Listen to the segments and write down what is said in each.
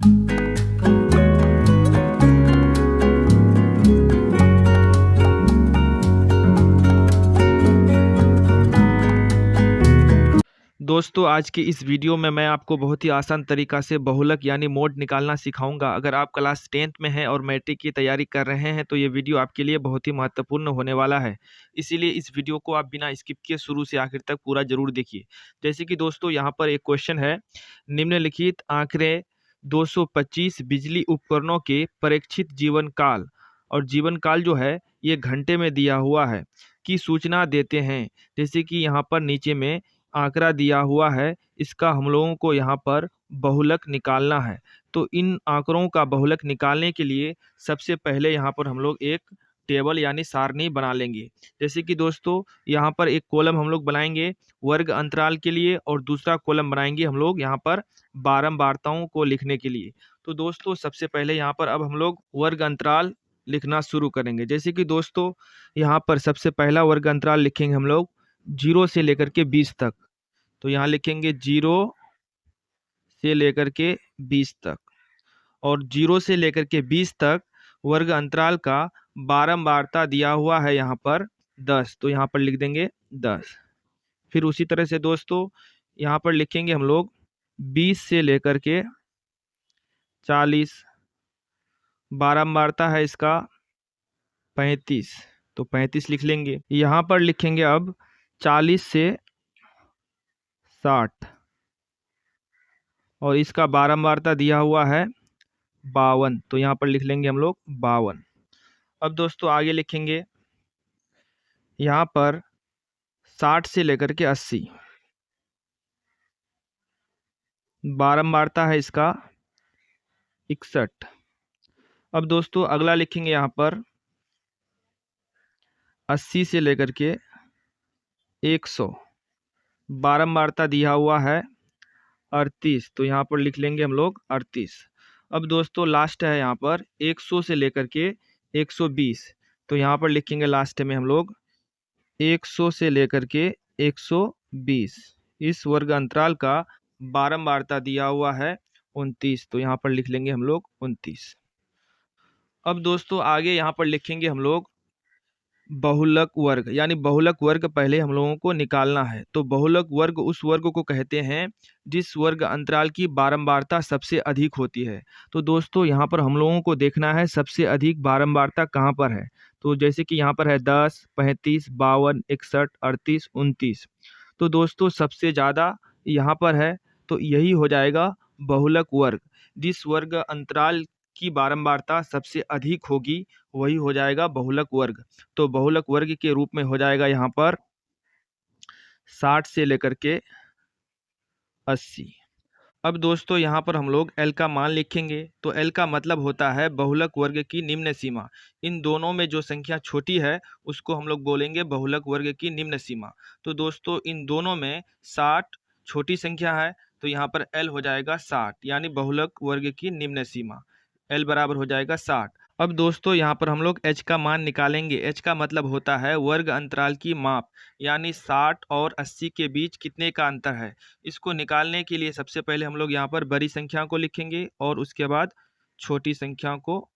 दोस्तों आज की इस वीडियो में मैं आपको बहुत ही आसान तरीका से बहुलक यानी मोड निकालना सिखाऊंगा। अगर आप क्लास 10th में हैं और मैट्रिक की तैयारी कर रहे हैं तो ये वीडियो आपके लिए बहुत ही महत्वपूर्ण होने वाला है। इसीलिए इस वीडियो को आप बिना स्किप किए शुरू से आखिर तक पूरा जरूर देखिए। जैसे कि दोस्तों यहाँ पर एक क्वेश्चन है, निम्नलिखित आंकड़े 225 बिजली उपकरणों के परीक्षित जीवन काल, और जीवन काल जो है ये घंटे में दिया हुआ है, की सूचना देते हैं। जैसे कि यहाँ पर नीचे में आंकड़ा दिया हुआ है, इसका हम लोगों को यहाँ पर बहुलक निकालना है। तो इन आंकड़ों का बहुलक निकालने के लिए सबसे पहले यहाँ पर हम लोग एक टेबल यानी सारणी बना लेंगे। जैसे कि दोस्तों यहाँ पर एक कॉलम हम लोग बनाएंगे वर्ग अंतराल के लिए, और दूसरा कॉलम बनाएंगे हम लोग यहाँ पर बारंबारताओं को लिखने के लिए। तो दोस्तों सबसे पहले यहाँ पर अब हम लोग वर्ग अंतराल लिखना शुरू करेंगे। जैसे कि दोस्तों यहाँ पर सबसे पहला वर्ग अंतराल लिखेंगे हम लोग 0 से लेकर के 20 तक। तो यहाँ लिखेंगे 0 से लेकर के 20 तक, और 0 से लेकर के 20 तक वर्ग अंतराल का बारंबारता दिया हुआ है यहाँ पर 10। तो यहाँ पर लिख देंगे 10। फिर उसी तरह से दोस्तों यहाँ पर लिखेंगे हम लोग 20 से लेकर के 40, बारंबारता है इसका 35। तो 35 लिख लेंगे। यहाँ पर लिखेंगे अब 40 से 60, और इसका बारंबारता दिया हुआ है 52। तो यहाँ पर लिख लेंगे हम लोग 52। अब दोस्तों आगे लिखेंगे यहाँ पर 60 से लेकर के 80, बारंबारता है इसका 61। अब दोस्तों अगला लिखेंगे यहाँ पर 80 से लेकर के 100, बारंबारता दिया हुआ है 38। तो यहाँ पर लिख लेंगे हम लोग 38। अब दोस्तों लास्ट है यहाँ पर 100 से लेकर के 120। तो यहाँ पर लिखेंगे लास्ट में हम लोग 100 से लेकर के 120। इस वर्ग अंतराल का बारंबारता दिया हुआ है 29। तो यहाँ पर लिख लेंगे हम लोग 29। अब दोस्तों आगे यहाँ पर लिखेंगे हम लोग बहुलक वर्ग, यानी बहुलक वर्ग पहले हम लोगों को निकालना है। तो बहुलक वर्ग उस वर्ग को कहते हैं जिस वर्ग अंतराल की बारंबारता सबसे अधिक होती है। तो दोस्तों यहाँ पर हम लोगों को देखना है सबसे अधिक बारंबारता कहाँ पर है। तो जैसे कि यहाँ पर है 10, 35, 52, 61, 38, 29। तो दोस्तों सबसे ज़्यादा यहाँ पर है, तो यही हो जाएगा बहुलक वर्ग। जिस वर्ग अंतराल की बारंबारता सबसे अधिक होगी वही हो जाएगा बहुलक वर्ग। तो बहुलक वर्ग के रूप में हो जाएगा यहाँ पर 60 से लेकर के 80। अब दोस्तों यहाँ पर हम लोग L का मान लिखेंगे। तो L का मतलब होता है बहुलक वर्ग की निम्न सीमा। इन दोनों में जो संख्या छोटी है उसको हम लोग बोलेंगे बहुलक वर्ग की निम्न सीमा। तो दोस्तों इन दोनों में 60 छोटी संख्या है, तो यहाँ पर L हो जाएगा 60, यानी बहुलक वर्ग की निम्न सीमा L बराबर हो जाएगा 60। अब दोस्तों यहाँ पर हम लोग H का मान निकालेंगे। H का मतलब होता है वर्ग अंतराल की माप, यानी 60 और 80 के बीच कितने का अंतर है। इसको निकालने के लिए सबसे पहले हम लोग यहाँ पर बड़ी संख्या को लिखेंगे और उसके बाद छोटी संख्या को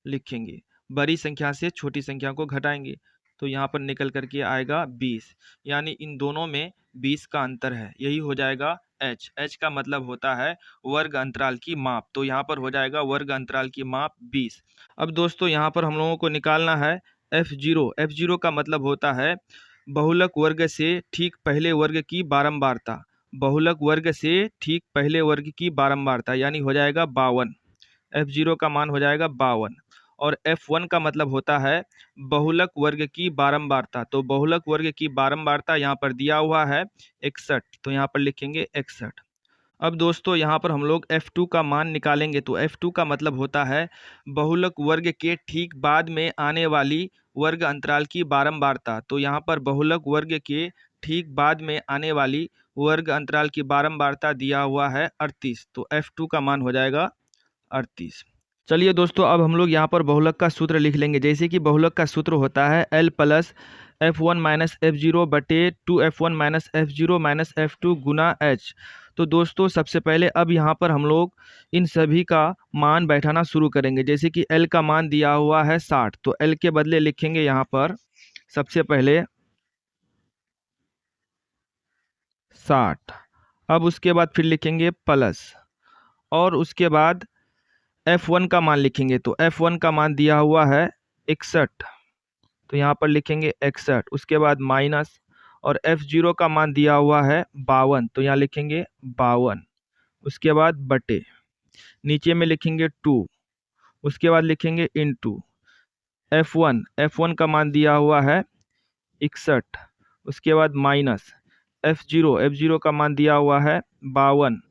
लिखेंगे। बड़ी संख्या से छोटी संख्या को घटाएंगे तो यहाँ पर निकल करके आएगा 20, यानी इन दोनों में 20 का अंतर है, यही हो जाएगा H। H का मतलब होता है वर्ग अंतराल की माप। तो यहाँ पर हो जाएगा वर्ग अंतराल की माप 20। अब दोस्तों यहाँ पर हम लोगों को निकालना है F0। F0 का मतलब होता है बहुलक वर्ग से ठीक पहले वर्ग की बारंबारता। बहुलक वर्ग से ठीक पहले वर्ग की बारंबारता यानी हो जाएगा 52। F0 का मान हो जाएगा 52। और F1 का मतलब होता है बहुलक वर्ग की बारंबारता। तो बहुलक वर्ग की बारंबारता यहाँ पर दिया हुआ है 61। तो यहाँ पर लिखेंगे 61। अब दोस्तों यहाँ पर हम लोग F2 का मान निकालेंगे। तो F2 का मतलब होता है बहुलक वर्ग के ठीक बाद में आने वाली वर्ग अंतराल की बारंबारता। तो यहाँ पर बहुलक वर्ग के ठीक बाद में आने वाली वर्ग अंतराल की बारंबारता दिया हुआ है 38। तो F2 का मान हो जाएगा 38। चलिए दोस्तों अब हम लोग यहाँ पर बहुलक का सूत्र लिख लेंगे। जैसे कि बहुलक का सूत्र होता है L plus F1 minus F0 बटे 2F1 minus F0 minus F2 गुना H। तो दोस्तों सबसे पहले अब यहाँ पर हम लोग इन सभी का मान बैठाना शुरू करेंगे। जैसे कि L का मान दिया हुआ है 60, तो L के बदले लिखेंगे यहाँ पर सबसे पहले 60। अब उसके बाद फिर लिखेंगे प्लस, और उसके बाद F1 का मान लिखेंगे। तो F1 का मान दिया हुआ है 61, तो यहाँ पर लिखेंगे 61। उसके बाद माइनस, और F0 का मान दिया हुआ है 52, तो यहाँ लिखेंगे 52। उसके बाद बटे, नीचे में लिखेंगे 2। उसके बाद लिखेंगे इनटू F1 का मान दिया हुआ है 61। उसके बाद माइनस F0 का मान दिया हुआ है 52।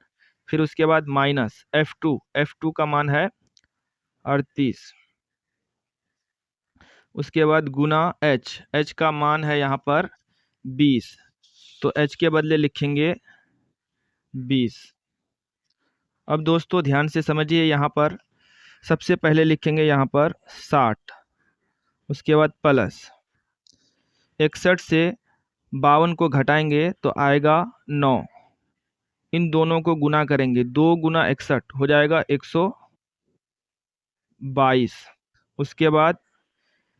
फिर उसके बाद माइनस F2 का मान है 38। उसके बाद गुना H का मान है यहाँ पर 20, तो H के बदले लिखेंगे 20। अब दोस्तों ध्यान से समझिए, यहाँ पर सबसे पहले लिखेंगे यहाँ पर 60। उसके बाद प्लस 61 से 52 को घटाएंगे तो आएगा 9। इन दोनों को गुना करेंगे, 2 गुना 61 हो जाएगा 122। उसके बाद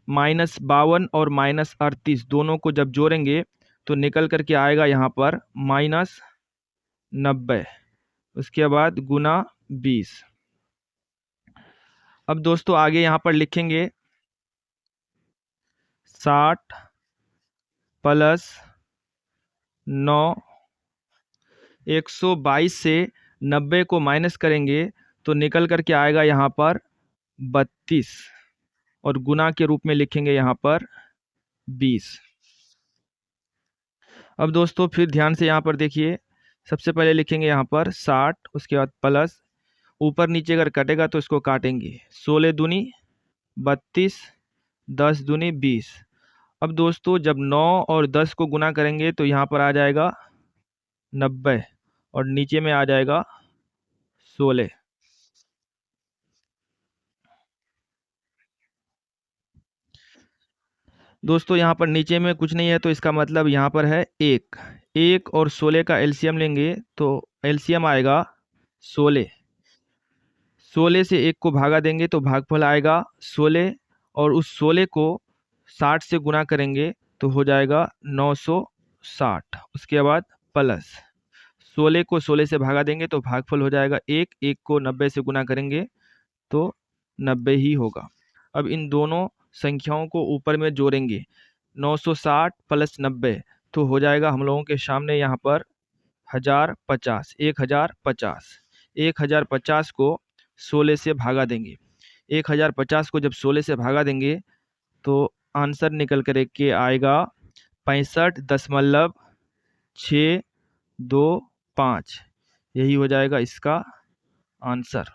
माइनस 52 और माइनस 38 दोनों को जब जोड़ेंगे तो निकल करके आएगा यहाँ पर माइनस 90। उसके बाद गुना 20। अब दोस्तों आगे यहाँ पर लिखेंगे 60 प्लस 9। 122 से 90 को माइनस करेंगे तो निकल करके आएगा यहाँ पर 32, और गुना के रूप में लिखेंगे यहाँ पर 20। अब दोस्तों फिर ध्यान से यहाँ पर देखिए, सबसे पहले लिखेंगे यहाँ पर 60। उसके बाद प्लस, ऊपर नीचे अगर कटेगा तो इसको काटेंगे, 16 दूनी 32, 10 दूनी 20। अब दोस्तों जब 9 और 10 को गुना करेंगे तो यहाँ पर आ जाएगा 90, और नीचे में आ जाएगा 16। दोस्तों यहाँ पर नीचे में कुछ नहीं है, तो इसका मतलब यहाँ पर है 1 और 16 का एलसीएम लेंगे तो एलसीएम आएगा 16। 16 से 1 को भागा देंगे तो भागफल आएगा 16, और उस 16 को 60 से गुना करेंगे तो हो जाएगा 960। उसके बाद प्लस 16 को 16 से भागा देंगे तो भागफल हो जाएगा 1 को 90 से गुना करेंगे तो 90 ही होगा। अब इन दोनों संख्याओं को ऊपर में जोड़ेंगे, 960 प्लस 90, तो हो जाएगा हम लोगों के सामने यहाँ पर 1050। 1050 को 16 से भागा देंगे। 1050 को जब 16 से भागा देंगे तो आंसर निकल कर के आएगा 65.625। यही हो जाएगा इसका आंसर।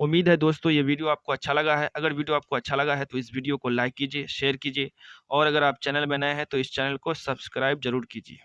उम्मीद है दोस्तों ये वीडियो आपको अच्छा लगा है। अगर वीडियो आपको अच्छा लगा है तो इस वीडियो को लाइक कीजिए, शेयर कीजिए, और अगर आप चैनल में नए हैं तो इस चैनल को सब्सक्राइब जरूर कीजिए।